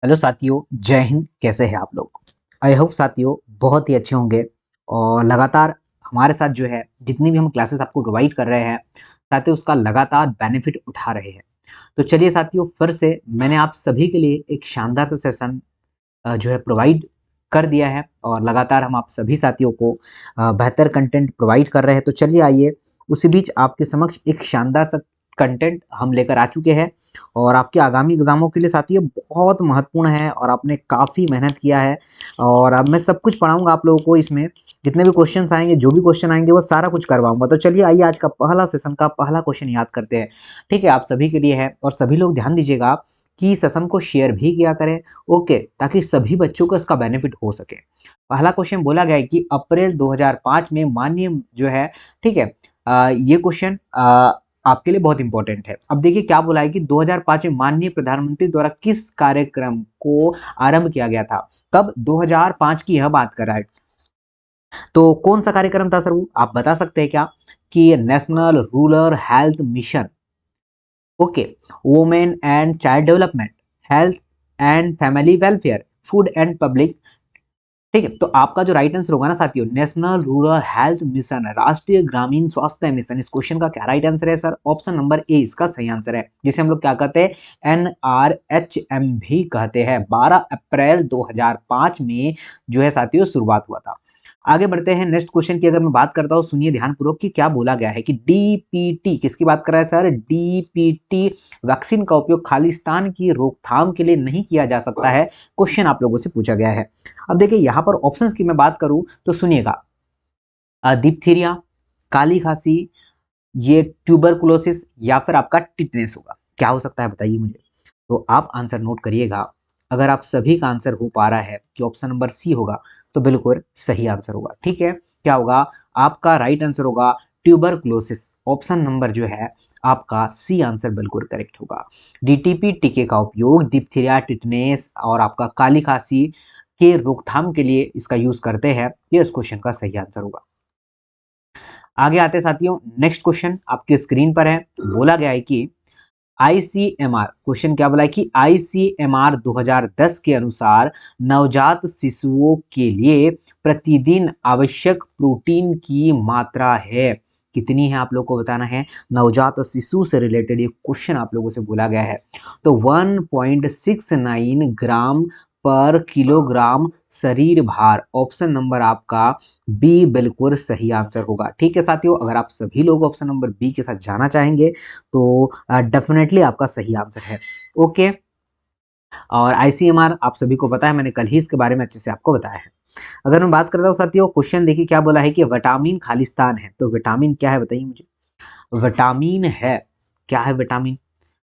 Hello साथियों, जय हिंद। कैसे हैं आप लोग? आई होप साथियों बहुत ही अच्छे होंगे और लगातार हमारे साथ जो है जितनी भी हम क्लासेस आपको प्रोवाइड कर रहे हैं साथियों उसका लगातार बेनिफिट उठा रहे हैं। तो चलिए साथियों, फिर से मैंने आप सभी के लिए एक शानदार सा सेशन जो है प्रोवाइड कर दिया है और लगातार हम आप सभी साथियों को बेहतर कंटेंट प्रोवाइड कर रहे हैं। तो चलिए आइए, उसी बीच आपके समक्ष एक शानदार सा कंटेंट हम लेकर आ चुके हैं और आपके आगामी एग्जामों के लिए साथियों बहुत महत्वपूर्ण है और आपने काफ़ी मेहनत किया है। और अब मैं सब कुछ पढ़ाऊंगा आप लोगों को। इसमें जितने भी क्वेश्चन आएंगे, जो भी क्वेश्चन आएंगे, वो सारा कुछ करवाऊंगा। तो चलिए आइए, आज का पहला सेशन का पहला क्वेश्चन याद करते हैं। ठीक है, आप सभी के लिए है और सभी लोग ध्यान दीजिएगा कि सेशन को शेयर भी किया करें। ओके, ताकि सभी बच्चों को इसका बेनिफिट हो सके। पहला क्वेश्चन बोला गया है कि अप्रैल 2005 में माननीय जो है, ठीक है, ये क्वेश्चन आपके लिए बहुत इंपॉर्टेंट है। अब देखिए क्या बोला है कि 2005 में माननीय प्रधानमंत्री द्वारा किस कार्यक्रम को आरंभ किया गया था। कब? 2005 की यह बात कर रहा है। तो कौन सा कार्यक्रम था सर वो, आप बता सकते हैं क्या? कि national rural health mission, okay, women and child development, health and family welfare, food and public. ठीक है, तो आपका जो राइट आंसर होगा ना साथियों, नेशनल रूरल हेल्थ मिशन, राष्ट्रीय ग्रामीण स्वास्थ्य मिशन। इस क्वेश्चन का क्या राइट आंसर है सर? ऑप्शन नंबर ए इसका सही आंसर है, जिसे हम लोग क्या कहते हैं, NRHM भी कहते हैं। 12 अप्रैल 2005 में जो है साथियों शुरुआत हुआ था। आगे बढ़ते हैं नेक्स्ट क्वेश्चन की। अगर मैं बात करता हूँ, सुनिए ध्यानपूर्वक कि क्या बोला गया है कि DPT किसकी बात कर रहा है सर? DPT वैक्सीन का उपयोग खालिस्तान की रोकथाम के लिए नहीं किया जा सकता है। क्वेश्चन आप लोगों से पूछा गया है। अब देखिए यहाँ पर ऑप्शंस की मैं बात करूं तो सुनिएगा, डिप्थीरिया, काली खांसी, ये ट्यूबरकुलोसिस या फिर आपका टिटनेस होगा। क्या हो सकता है बताइए मुझे। तो आप आंसर नोट करिएगा। अगर आप सभी का आंसर हो पा रहा है कि ऑप्शन नंबर सी होगा, तो बिल्कुल सही आंसर होगा। ठीक है, क्या होगा आपका राइट आंसर? होगा ट्यूबरकुलोसिस। ऑप्शन नंबर जो है आपका सी आंसर बिल्कुल करेक्ट होगा। डीटीपी टीके का उपयोग डिप्थीरिया, टिटनेस और आपका काली खांसी के रोकथाम के लिए इसका यूज करते हैं। ये इस क्वेश्चन का सही आंसर होगा। आगे आते साथियों, नेक्स्ट क्वेश्चन आपकी स्क्रीन पर है। बोला गया है कि आईसीएमआर, क्वेश्चन क्या बोला है कि आईसीएमआर 2010 के अनुसार नवजात शिशुओं के लिए प्रतिदिन आवश्यक प्रोटीन की मात्रा है कितनी है, आप लोग को बताना है। नवजात शिशु से रिलेटेड ये क्वेश्चन आप लोगों से बोला गया है। तो 1.69 ग्राम पर किलोग्राम शरीर भार। ऑप्शन नंबर आपका बी बिल्कुल सही आंसर होगा। ठीक है साथियों, अगर आप सभी लोग ऑप्शन नंबर बी के साथ जाना चाहेंगे तो डेफिनेटली आपका सही आंसर है। ओके, और आईसीएमआर आप सभी को पता है, मैंने कल ही इसके बारे में अच्छे से आपको बताया है। अगर मैं बात करता हूँ साथियों, क्वेश्चन देखिए क्या बोला है कि विटामिन खालिस्तान है। तो विटामिन क्या है बताइए मुझे। विटामिन है, क्या है विटामिन?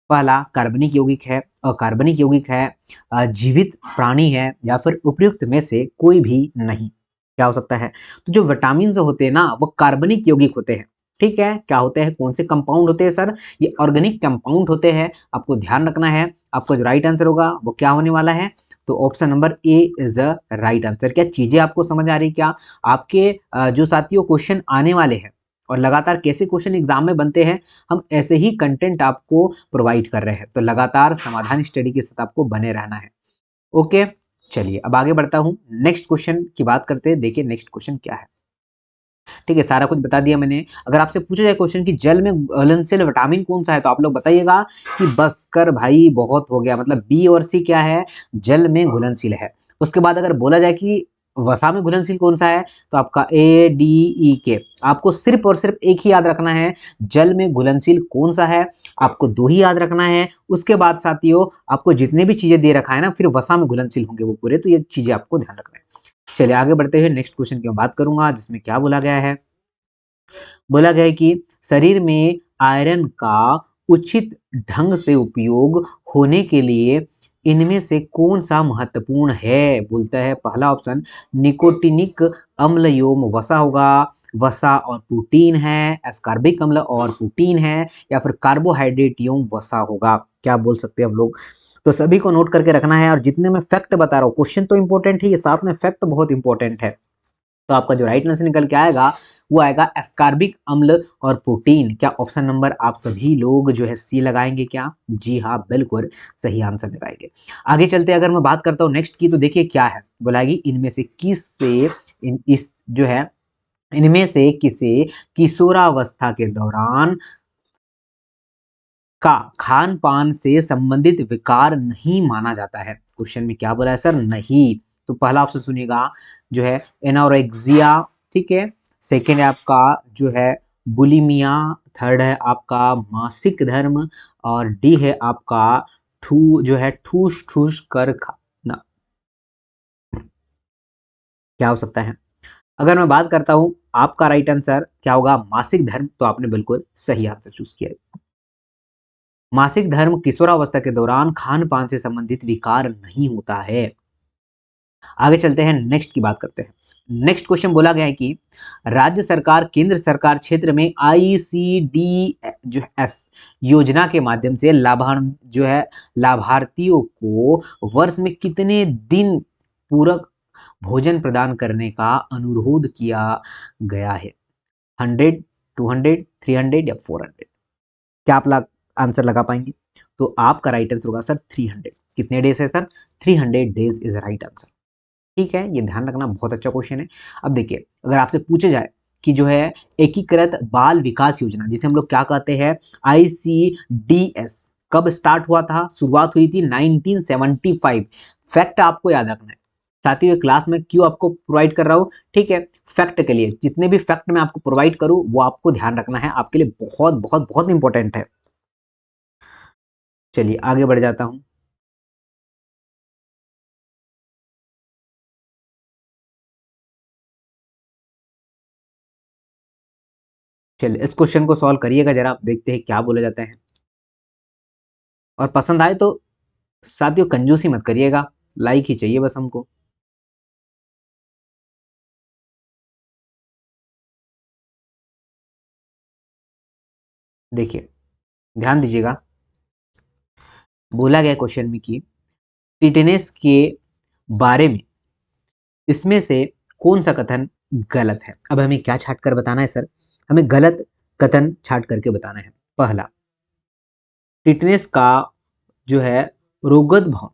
पहला कार्बनिक यौगिक है, अकार्बनिक यौगिक है, जीवित प्राणी है, या फिर उपयुक्त में से कोई भी नहीं। क्या हो सकता है? तो जो विटामिन होते हैं ना, वो कार्बनिक यौगिक होते हैं। ठीक है, क्या होते हैं, कौन से कंपाउंड होते हैं सर? ये ऑर्गेनिक कंपाउंड होते हैं। आपको ध्यान रखना है, आपका जो राइट आंसर होगा वो क्या होने वाला है। तो option number A is a right answer. क्या चीजें आपको समझ आ रही? क्या आपके जो साथियों क्वेश्चन आने वाले हैं और लगातार कैसे क्वेश्चन एग्जाम में बनते हैं, हम ऐसे ही कंटेंट आपको प्रोवाइड कर रहे हैं। तो लगातार समाधान स्टडी के साथ आपको बने रहना है। ओके, चलिए अब आगे बढ़ता हूं, नेक्स्ट क्वेश्चन की बात करते हैं। देखिए नेक्स्ट क्वेश्चन क्या है। ठीक है, सारा कुछ बता दिया मैंने। अगर आपसे पूछा जाए क्वेश्चन कि जल में घुलनशील विटामिन कौन सा है, तो आप लोग बताइएगा कि बस कर भाई, बहुत हो गया। मतलब बी और सी क्या है? जल में घुलनशील है। उसके बाद अगर बोला जाए कि वसा में घुलनशील कौन सा है, तो आपका ADE आपको सिर्फ और सिर्फ एक ही याद रखना है, जल में घुलनशील कौन सा है, आपको दो ही याद रखना है। उसके बाद साथियों आपको जितने भी चीजें दे रखा है ना, फिर वसा में घुलनशील होंगे वो पूरे। तो ये चीजें आपको ध्यान रखना है। चलिए आगे बढ़ते हुए नेक्स्ट क्वेश्चन की मैं बात करूंगा, जिसमें क्या बोला गया है। बोला गया है कि शरीर में आयरन का उचित ढंग से उपयोग होने के लिए इनमें से कौन सा महत्वपूर्ण है? बोलता है पहला ऑप्शन निकोटिनिक अम्ल योम वसा होगा, वसा और प्रोटीन है, एस्कॉर्बिक अम्ल और प्रोटीन है, या फिर कार्बोहाइड्रेट योम वसा होगा। क्या बोल सकते हैं हम लोग? तो सभी को नोट करके रखना है। और जितने मैं फैक्ट बता रहा हूँ, क्वेश्चन तो इंपॉर्टेंट है, ये साथ में फैक्ट बहुत इंपॉर्टेंट है। तो आपका जो राइट आंसर निकल के आएगा वो आएगा एस्कॉर्बिक अम्ल और प्रोटीन। क्या ऑप्शन नंबर आप सभी लोग जो है सी लगाएंगे क्या? जी हाँ, बिल्कुल सही आंसर लगाएंगे। आगे चलते अगर मैं बात करता हूँ नेक्स्ट की, तो देखिए क्या है, बोलाएगी इनमें से किस से इस जो है इनमें से किसे किशोरावस्था के दौरान का खान पान से संबंधित विकार नहीं माना जाता है? क्वेश्चन में क्या बोला है सर? नहीं। तो पहला ऑप्शन सुनिएगा जो है एनोरेक्सिया, ठीक है, सेकेंड है आपका जो है बुलिमिया, थर्ड है आपका मासिक धर्म, और डी है आपका ठूस ठूस कर खाना। क्या हो सकता है? अगर मैं बात करता हूं आपका राइट आंसर क्या होगा? मासिक धर्म। तो आपने बिल्कुल सही आंसर चूज किया है। मासिक धर्म किशोरावस्था के दौरान खान पान से संबंधित विकार नहीं होता है। आगे चलते हैं, नेक्स्ट की बात करते हैं। नेक्स्ट क्वेश्चन बोला गया है कि राज्य सरकार केंद्र सरकार क्षेत्र में ICDS योजना के माध्यम से लाभार्थियों को वर्ष में कितने दिन पूरक भोजन प्रदान करने का अनुरोध किया गया है? 100, 200, 300 या 400? क्या आप आंसर लगा पाएंगे? तो आपका राइट आंसर होगा सर 300। कितने डेज है sir? 300 days is right answer. ठीक है, ये ध्यान रखना, बहुत अच्छा क्वेश्चन है। अब देखिए अगर आपसे पूछे जाए कि जो है एकीकृत बाल विकास योजना, जिसे हम लोग क्या कहते हैं ICDS, कब स्टार्ट हुआ था? शुरुआत हुई थी 1975। फैक्ट आपको याद रखना है। साथियों ये क्लास में क्यों आपको प्रोवाइड कर रहा हूँ? ठीक है, फैक्ट के लिए। जितने भी फैक्ट मैं आपको प्रोवाइड करूँ वो आपको ध्यान रखना है, आपके लिए बहुत बहुत बहुत इंपॉर्टेंट है। चलिए आगे बढ़ जाता हूं। चलिए इस क्वेश्चन को सॉल्व करिएगा जरा, आप देखते हैं क्या बोला जाता है। और पसंद आए तो साथियों कंजूसी मत करिएगा, लाइक ही चाहिए बस हमको। देखिए ध्यान दीजिएगा, बोला गया क्वेश्चन में कि टिटेनस के बारे में इसमें से कौन सा कथन गलत है? अब हमें क्या छाट कर बताना है सर? हमें गलत कथन छाट करके बताना है। पहला, टिटेनस का जो है रोगोद्भव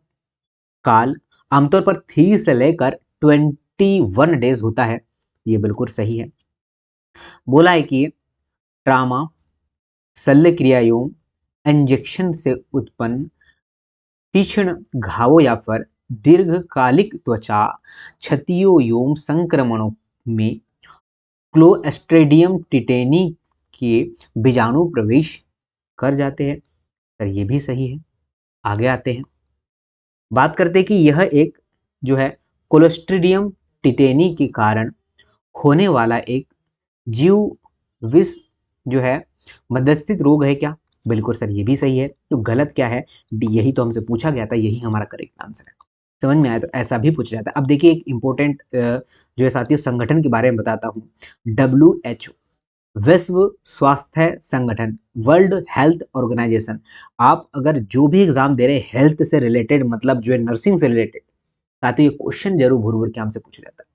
काल आमतौर पर 3 से लेकर 21 डेज होता है, ये बिल्कुल सही है। बोला है कि ट्रामा, शल्य क्रियाओं, इंजेक्शन से उत्पन्न तीक्ष्ण घावों या फिर दीर्घकालिक त्वचा क्षतियों एवं संक्रमणों में क्लोस्ट्रीडियम टिटेनी के बीजाणु प्रवेश कर जाते हैं। सर ये भी सही है। आगे आते हैं, बात करते हैं कि यह एक जो है क्लोस्ट्रीडियम टिटेनी के कारण होने वाला एक जीव विष जो है मध्यस्थित रोग है क्या? बिल्कुल सर ये भी सही है। तो गलत क्या है? डी, यही तो हमसे पूछा गया था, यही हमारा करेक्ट आंसर है। समझ में आया? तो ऐसा भी पूछा जाता है। अब देखिए एक इंपॉर्टेंट जो है साथियों संगठन के बारे में बताता हूँ। WHO, विश्व स्वास्थ्य संगठन, वर्ल्ड हेल्थ ऑर्गेनाइजेशन। आप अगर जो भी एग्जाम दे रहे हैं हेल्थ से रिलेटेड, मतलब जो है नर्सिंग से रिलेटेड, साथियों ये क्वेश्चन जरूर भूर भूर के हमसे पूछा जाता है।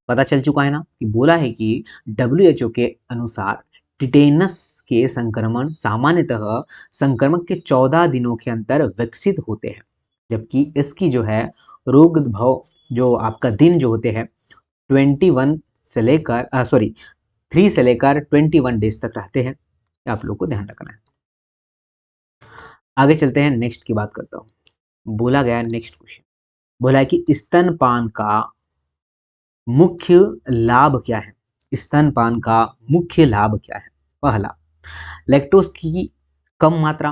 पता चल चुका है ना कि बोला है कि WHO के अनुसार टिटेनस के संक्रमण सामान्यतः संक्रमण के 14 दिनों के अंदर विकसित होते हैं, जबकि इसकी जो है रोगोद्भव जो आपका दिन जो होते हैं 21 से लेकर 3 से लेकर 21 डेज तक रहते हैं। आप लोग को ध्यान रखना है। आगे चलते हैं, नेक्स्ट की बात करता हूँ। बोला गया नेक्स्ट क्वेश्चन, बोला है कि स्तनपान का मुख्य लाभ क्या है? स्तनपान का मुख्य लाभ क्या है? पहला, लैक्टोज की कम मात्रा,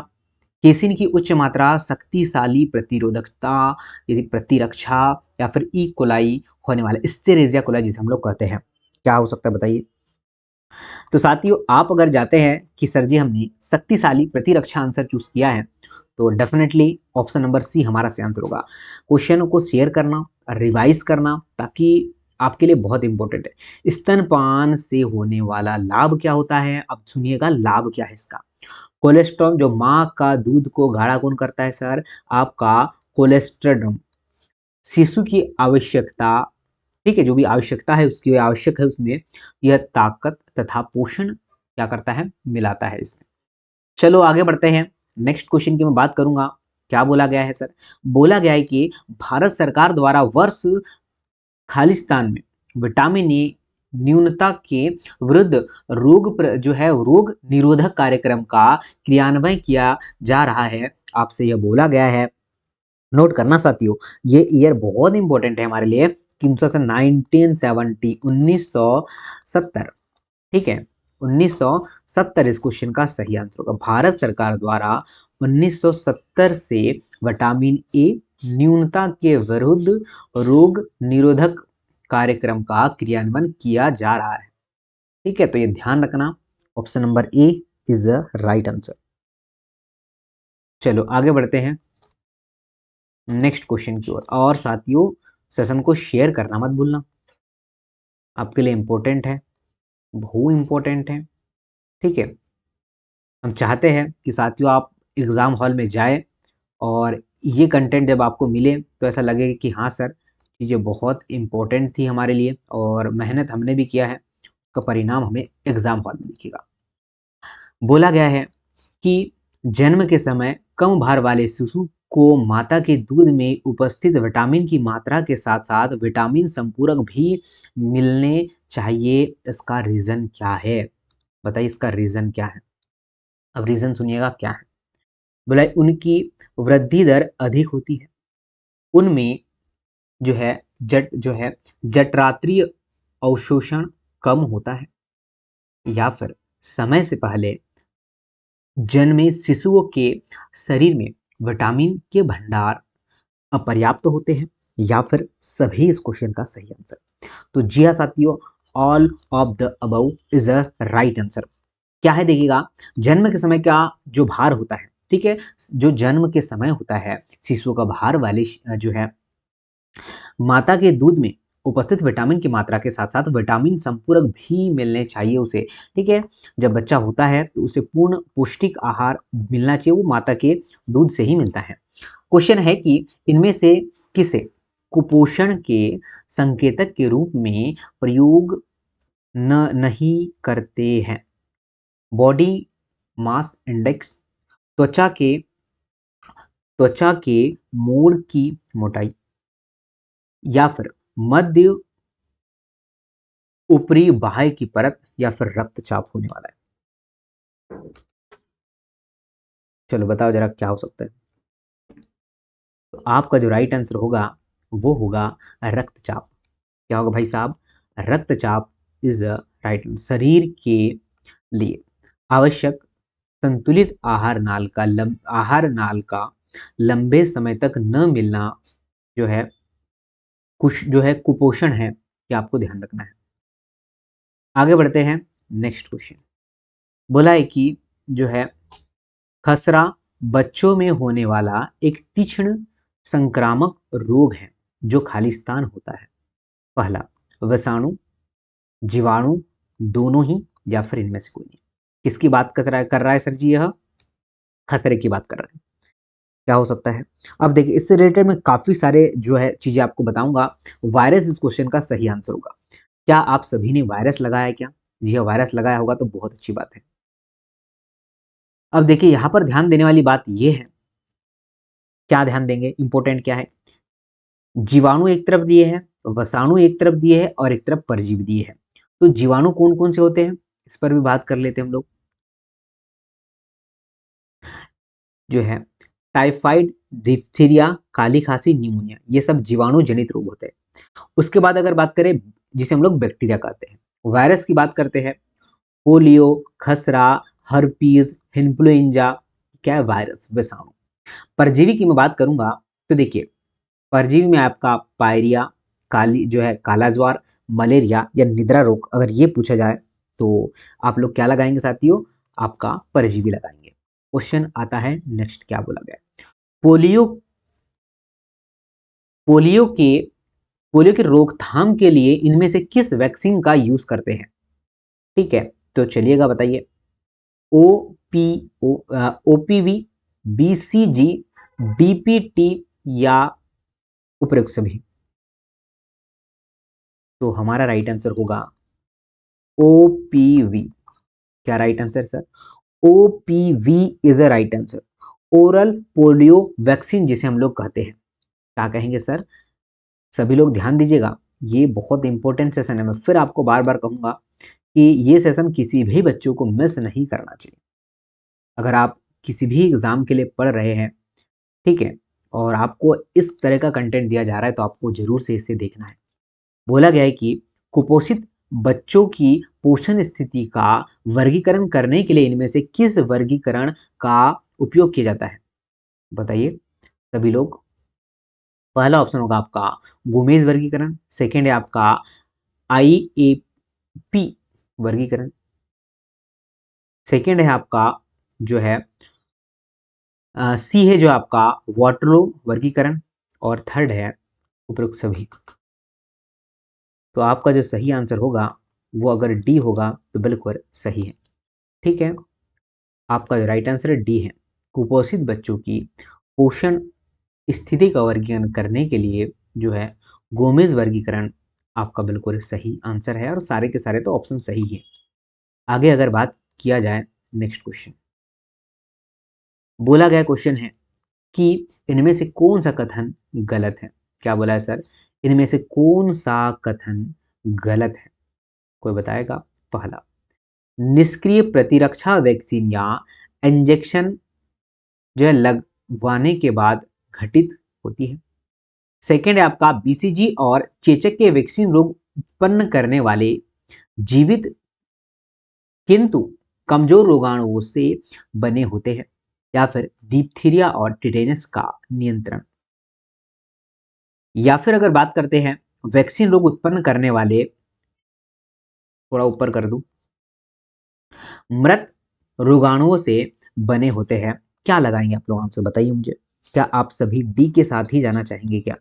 केसिन की उच्च मात्रा, शक्तिशाली प्रतिरोधकता यदि प्रतिरक्षा, या फिर ई कोलाई होने वाला स्टेरेजिया कोलाई जिसे हम लोग कहते हैं। क्या हो सकता है बताइए? तो साथियों आप अगर जाते हैं कि सर जी हमने शक्तिशाली प्रतिरक्षा आंसर चूज किया है, तो डेफिनेटली ऑप्शन नंबर सी हमारा सही आंसर होगा। क्वेश्चन को शेयर करना, रिवाइज करना, ताकि आपके लिए बहुत इंपॉर्टेंट है। स्तनपान से होने वाला लाभ क्या होता है? अब सुनिएगा लाभ क्या है इसका। कोलेस्ट्रॉल, जो माँ का दूध को गाढ़ा कौन करता है सर? आपका कोलेस्ट्रम। शिशु की आवश्यकता ठीक है, जो भी आवश्यकता है उसकी आवश्यक है उसमें यह ताकत तथा पोषण क्या करता है, मिलाता है इसमें। चलो आगे बढ़ते हैं। नेक्स्ट क्वेश्चन की मैं बात करूंगा। क्या बोला गया है सर? बोला गया है कि भारत सरकार द्वारा वर्ष खालिस्तान में विटामिन ए न्यूनता के विरुद्ध जो है रोग निरोधक कार्यक्रम का क्रियान्वयन किया जा रहा है। आपसे यह बोला गया है, नोट करना साथियों, ये ईयर बहुत इंपॉर्टेंट है हमारे लिए। 1970 1970, ठीक है, 1970 इस क्वेश्चन का सही आंसर होगा। भारत सरकार द्वारा 1970 से विटामिन ए न्यूनता के विरुद्ध रोग निरोधक कार्यक्रम का क्रियान्वयन किया जा रहा है। ठीक है, तो ये ध्यान रखना, option number A is the right answer. चलो आगे बढ़ते हैं नेक्स्ट क्वेश्चन की ओर। और साथियों, सेशन को शेयर करना मत भूलना, आपके लिए इंपॉर्टेंट है, बहुत इंपॉर्टेंट है। ठीक है, हम चाहते हैं कि साथियों आप एग्ज़ाम हॉल में जाए और ये कंटेंट जब आपको मिले तो ऐसा लगे कि हाँ सर, चीज़ें बहुत इम्पोर्टेंट थी हमारे लिए और मेहनत हमने भी किया है, उसका परिणाम हमें एग्ज़ाम हॉल में दिखेगा। बोला गया है कि जन्म के समय कम भार वाले शिशु को माता के दूध में उपस्थित विटामिन की मात्रा के साथ साथ विटामिन संपूरक भी मिलने चाहिए। इसका रीज़न क्या है? बताइए, इसका रीज़न क्या है? अब रीज़न सुनिएगा क्या है। बोला उनकी वृद्धि दर अधिक होती है, उनमें जो है जठरांत्रिय अवशोषण कम होता है, या फिर समय से पहले जन्मे शिशुओं के शरीर में विटामिन के भंडार अपर्याप्त होते हैं, या फिर सभी इस क्वेश्चन का सही आंसर। तो जी हाँ साथियों, all of the above is a right answer. क्या है देखिएगा, जन्म के समय का जो भार होता है, ठीक है, जो जन्म के समय होता है शिशु का भार वाले जो है माता के दूध में उपस्थित विटामिन की मात्रा के साथ साथ विटामिन संपूरक भी मिलने चाहिए उसे। ठीक है, जब बच्चा होता है तो उसे पूर्ण पौष्टिक आहार मिलना चाहिए, वो माता के दूध से ही मिलता है। क्वेश्चन है कि इनमें से किसे कुपोषण के संकेतक के रूप में प्रयोग नहीं करते हैं? बॉडी मास इंडेक्स, त्वचा के त्वचा के मोड़ की मोटाई, या फिर मध्य ऊपरी बाह्य की परत, या फिर रक्तचाप होने वाला है। चलो बताओ जरा क्या हो सकता है। तो आपका जो राइट आंसर होगा वो होगा रक्तचाप। क्या होगा भाई साहब? रक्तचाप इज अ राइट आंसर। शरीर के लिए आवश्यक संतुलित आहार नाल का लंबे समय तक न मिलना जो है कुछ जो है कुपोषण है, कि आपको ध्यान रखना है। आगे बढ़ते हैं नेक्स्ट क्वेश्चन। बोला है कि जो है खसरा बच्चों में होने वाला एक तीक्ष्ण संक्रामक रोग है जो खालिस्तान होता है। पहला, विषाणु, जीवाणु, दोनों ही, या फिर इनमें से कोई नहीं। किसकी बात कर रहा है सर जी? यह खसरे की बात कर रहा है। क्या हो सकता है? अब देखिए, इससे रिलेटेड मैं काफी सारे जो है चीजें आपको बताऊंगा। वायरस इस क्वेश्चन का सही आंसर होगा। क्या आप सभी ने वायरस लगाया है क्या? जी हाँ, वायरस लगाया होगा तो बहुत अच्छी बात है। अब देखिए, यहां पर ध्यान देने वाली बात यह है, क्या ध्यान देंगे, इंपॉर्टेंट क्या है, जीवाणु एक तरफ दिए हैं, वसाणु एक तरफ दिए हैं और एक तरफ परजीवी दिए हैं। तो जीवाणु कौन कौन से होते हैं, इस पर भी बात कर लेते हैं हम लोग। जो है टाइफाइड, डिप्थीरिया, काली खांसी, निमोनिया, ये सब जीवाणु जनित रोग होते हैं। उसके बाद अगर बात करें जिसे हम लोग बैक्टीरिया कहते हैं, वायरस की बात करते हैं, पोलियो, खसरा, हर्पीज, इन्फ्लुएंजा, क्या है, वायरस, विषाणु। परजीवी की मैं बात करूंगा तो देखिए, परजीवी में आपका पायरिया, काली जो है काला ज्वार, मलेरिया या निद्रा रोग, अगर ये पूछा जाए तो आप लोग क्या लगाएंगे साथियों? आपका परजीवी लगाएंगे। क्वेश्चन आता है नेक्स्ट, क्या बोला गया? पोलियो पोलियो के पोलियो की रोकथाम के लिए इनमें से किस वैक्सीन का यूज करते हैं? ठीक है, तो चलिएगा बताइए। O P OPV, BCG, DPT, या उपरोक्त सभी? तो हमारा राइट आंसर होगा OPV। क्या right answer sir? OPV is a right answer, oral polio vaccine जिसे हम लोग कहते हैं। क्या कहेंगे सर? सभी लोग ध्यान दीजिएगा, ये बहुत इंपॉर्टेंट सेशन है। मैं फिर आपको बार बार कहूंगा कि ये सेशन किसी भी बच्चों को मिस नहीं करना चाहिए। अगर आप किसी भी एग्जाम के लिए पढ़ रहे हैं, ठीक है, और आपको इस तरह का कंटेंट दिया जा रहा है, तो आपको जरूर से इसे देखना है। बोला गया है कि कुपोषित बच्चों की पोषण स्थिति का वर्गीकरण करने के लिए इनमें से किस वर्गीकरण का उपयोग किया जाता है? बताइए सभी लोग। पहला ऑप्शन होगा आपका गोमेज वर्गीकरण, सेकेंड है आपका IAP वर्गीकरण, सेकेंड है आपका जो है सी है जो आपका वाटरलो वर्गीकरण, और थर्ड है उपरोक्त सभी। तो आपका जो सही आंसर होगा वो अगर डी होगा तो बिल्कुल सही है। ठीक है, आपका जो राइट आंसर है डी है। कुपोषित बच्चों की पोषण स्थिति का वर्गीकरण करने के लिए जो है गोमेज वर्गीकरण आपका बिल्कुल सही आंसर है, और सारे के सारे तो ऑप्शन सही है। आगे अगर बात किया जाए, नेक्स्ट क्वेश्चन बोला गया क्वेश्चन है कि इनमें से कौन सा कथन गलत है? क्या बोला है सर? इनमें से कौन सा कथन गलत है? कोई बताएगा? पहला, निष्क्रिय प्रतिरक्षा वैक्सीन या इंजेक्शन जो है लगवाने के बाद घटित होती है। सेकेंड है आपका BCG और चेचक के वैक्सीन रोग उत्पन्न करने वाले जीवित किंतु कमजोर रोगाणुओं से बने होते हैं। या फिर डिप्थीरिया और टिटेनस का नियंत्रण। या फिर अगर बात करते हैं वैक्सीन रोग उत्पन्न करने वाले, थोड़ा ऊपर कर दूं, मृत रोगाणुओं से बने होते हैं। क्या लगाएंगे आप लोग आंसर बताइए मुझे। क्या आप सभी डी के साथ ही जाना चाहेंगे क्या?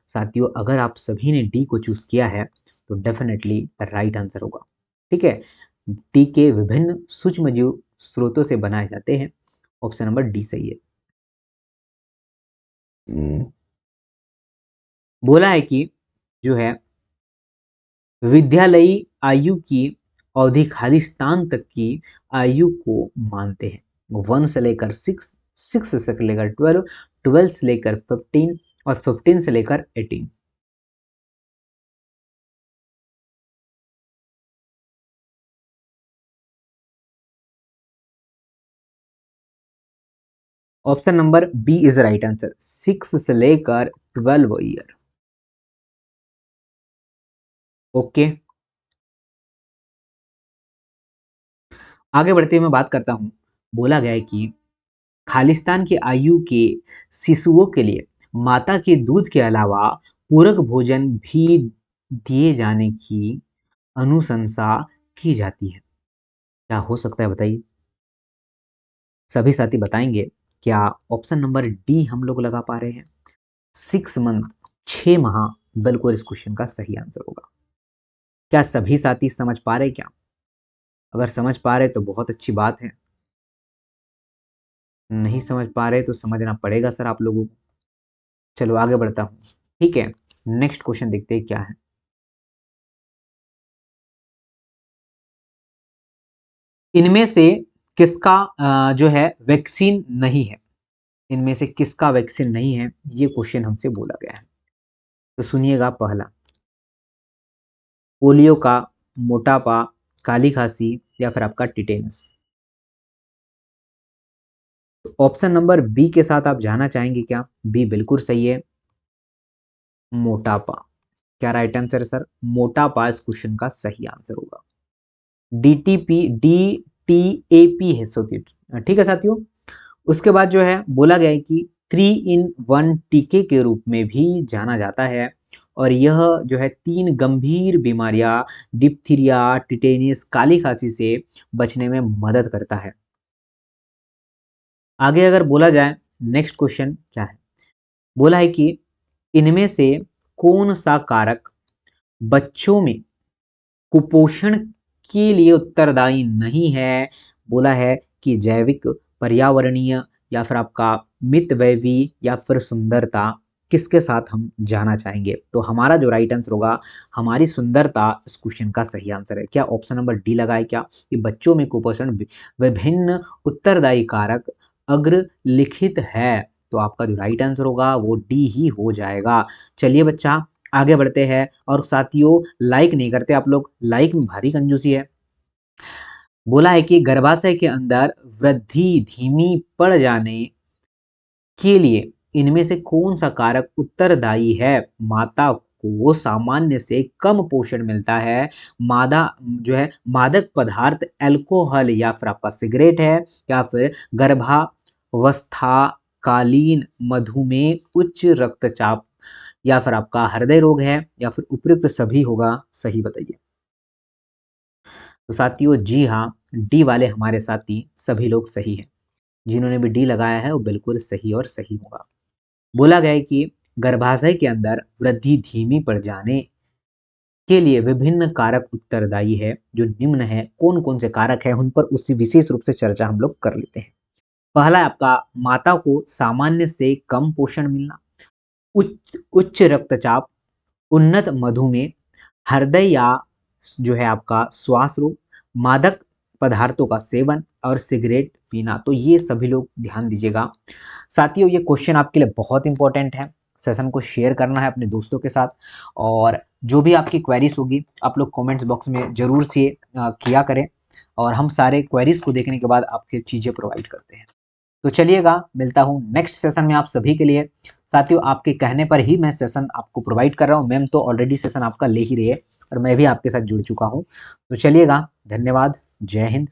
साथियों, अगर आप सभी ने डी को चूज किया है तो डेफिनेटली राइट आंसर होगा। ठीक है, डी के विभिन्न सूक्ष्म जीव स्रोतों से बनाए जाते हैं। ऑप्शन नंबर डी सही है। बोला है कि जो है विद्यालयी आयु की अवधि खालिस्तान तक की आयु को मानते हैं। 1 से लेकर 6, 6 से लेकर 12, 12 से लेकर 15 और 15 से लेकर 18। Option number B is right answer, 6 से लेकर 12 ईयर। ओके, आगे बढ़ते हुए मैं बात करता हूं। बोला गया है कि खालिस्तान की आयु के शिशुओं के लिए माता के दूध के अलावा पूरक भोजन भी दिए जाने की अनुशंसा की जाती है। क्या हो सकता है बताइए? सभी साथी बताएंगे। क्या ऑप्शन नंबर डी हम लोग लगा पा रहे हैं? 6 मंथ, 6 माह बिल्कुल इस क्वेश्चन का सही आंसर होगा। क्या सभी साथी समझ पा रहे क्या? अगर समझ पा रहे तो बहुत अच्छी बात है, नहीं समझ पा रहे तो समझना पड़ेगा सर आप लोगों को। चलो आगे बढ़ता हूं। ठीक है, नेक्स्ट क्वेश्चन देखते हैं क्या है। इनमें से किसका जो है वैक्सीन नहीं है? इनमें से किसका वैक्सीन नहीं है, ये क्वेश्चन हमसे बोला गया है। तो सुनिएगा, पहला पोलियो का, मोटापा, काली खांसी, या फिर आपका टिटेनस। तो ऑप्शन नंबर बी के साथ आप जाना चाहेंगे क्या? बी बिल्कुल सही है, मोटापा। क्या राइट आंसर है सर? मोटापा इस क्वेश्चन का सही आंसर होगा। DTAP है ठीक है साथियों। उसके बाद जो है बोला गया है कि 3-in-1 टीके के रूप में भी जाना जाता है, और यह जो है 3 गंभीर बीमारियां डिप्थीरिया, टिटेनस, काली खांसी से बचने में मदद करता है। आगे अगर बोला जाए, नेक्स्ट क्वेश्चन क्या है? बोला है कि इनमें से कौन सा कारक बच्चों में कुपोषण के लिए उत्तरदायी नहीं है? बोला है कि जैविक, पर्यावरणीय, या फिर आपका मितव्ययी, या फिर सुंदरता। किसके साथ हम जाना चाहेंगे? तो हमारा जो राइट आंसर होगा, हमारी सुंदरता इस क्वेश्चन का सही आंसर है। क्या ऑप्शन नंबर डी लगाए क्या? कि बच्चों में कुपोषण विभिन्न उत्तरदायी कारक अग्रलिखित है। तो आपका जो राइट आंसर होगा वो डी ही हो जाएगा। चलिए बच्चा आगे बढ़ते हैं। और साथियों लाइक नहीं करते आप लोग, लाइक में भारी कंजूसी है। बोला है कि गर्भाशय के अंदर वृद्धि धीमी पड़ जाने के लिए इनमें से कौन सा कारक उत्तरदायी है? माता को सामान्य से कम पोषण मिलता है, मादा जो है मादक पदार्थ अल्कोहल या फिर आपका सिगरेट है, या फिर गर्भावस्थाकालीन मधुमेह, उच्च रक्तचाप, या फिर आपका हृदय रोग है, या फिर उपयुक्त सभी होगा? सही बताइए। तो साथियों जी हाँ, डी वाले हमारे साथी सभी लोग सही हैं। जिन्होंने भी डी लगाया है वो बिल्कुल सही और सही होगा। बोला गया है कि गर्भाशय के अंदर वृद्धि धीमी पड़ जाने के लिए विभिन्न कारक उत्तरदायी है। जो निम्न है, कौन कौन से कारक हैं उन पर उसी विशेष रूप से चर्चा हम लोग कर लेते हैं। पहला है आपका माता को सामान्य से कम पोषण मिलना, उच्च उच्च रक्तचाप, उन्नत मधुमेह, हृदय या जो है आपका श्वास रोग, मादक पदार्थों का सेवन और सिगरेट पीना। तो ये सभी लोग ध्यान दीजिएगा। साथियों ये क्वेश्चन आपके लिए बहुत इंपॉर्टेंट है। सेशन को शेयर करना है अपने दोस्तों के साथ, और जो भी आपकी क्वेरीज होगी आप लोग कमेंट्स बॉक्स में जरूर से किया करें, और हम सारे क्वेरीज को देखने के बाद आपके चीज़ें प्रोवाइड करते हैं। तो चलिएगा, मिलता हूँ नेक्स्ट सेशन में आप सभी के लिए। साथियों आपके कहने पर ही मैं सेशन आपको प्रोवाइड कर रहा हूँ। मैम तो ऑलरेडी सेशन आपका ले ही रही है और मैं भी आपके साथ जुड़ चुका हूँ। तो चलिएगा, धन्यवाद, जय हिंद।